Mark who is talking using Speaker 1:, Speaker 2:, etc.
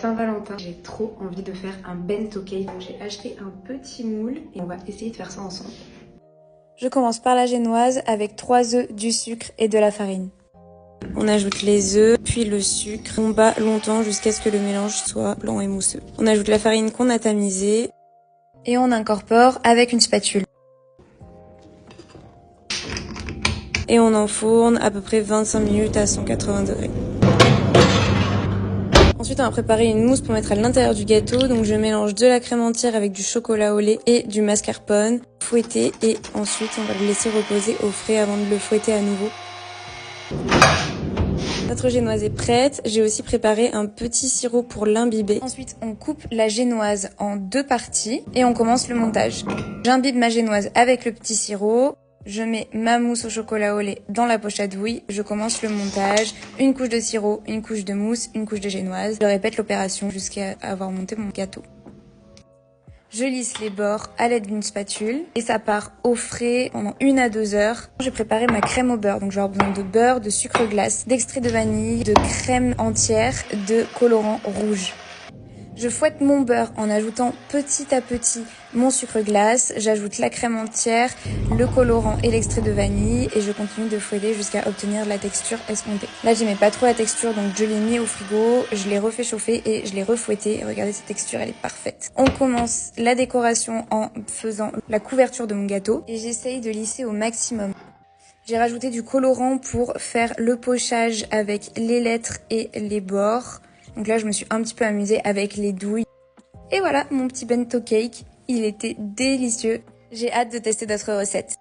Speaker 1: Saint-Valentin, j'ai trop envie de faire un bento cake. Donc j'ai acheté un petit moule et on va essayer de faire ça ensemble.
Speaker 2: Je commence par la génoise avec 3 œufs, du sucre et de la farine. On ajoute les œufs, puis le sucre. On bat longtemps jusqu'à ce que le mélange soit blanc et mousseux. On ajoute la farine qu'on a tamisée et on incorpore avec une spatule. Et on enfourne à peu près 25 minutes à 180 degrés. Ensuite, on va préparer une mousse pour mettre à l'intérieur du gâteau. Donc, je mélange de la crème entière avec du chocolat au lait et du mascarpone fouetté. Et ensuite, on va le laisser reposer au frais avant de le fouetter à nouveau. Notre génoise est prête. J'ai aussi préparé un petit sirop pour l'imbiber. Ensuite, on coupe la génoise en 2 parties et on commence le montage. J'imbibe ma génoise avec le petit sirop. Je mets ma mousse au chocolat au lait dans la poche à douille, je commence le montage, une couche de sirop, une couche de mousse, une couche de génoise. Je répète l'opération jusqu'à avoir monté mon gâteau. Je lisse les bords à l'aide d'une spatule et ça part au frais pendant 1 à 2 heures. J'ai préparé ma crème au beurre, donc je vais avoir besoin de beurre, de sucre glace, d'extrait de vanille, de crème entière, de colorant rouge. Je fouette mon beurre en ajoutant petit à petit mon sucre glace, j'ajoute la crème entière, le colorant et l'extrait de vanille et je continue de fouetter jusqu'à obtenir la texture escomptée. Là j'aimais pas trop la texture donc je l'ai mis au frigo, je l'ai refait chauffer et je l'ai refouetté. Regardez cette texture, elle est parfaite. On commence la décoration en faisant la couverture de mon gâteau et j'essaye de lisser au maximum. J'ai rajouté du colorant pour faire le pochage avec les lettres et les bords. Donc là, je me suis un petit peu amusée avec les douilles. Et voilà, mon petit bento cake. Il était délicieux. J'ai hâte de tester d'autres recettes.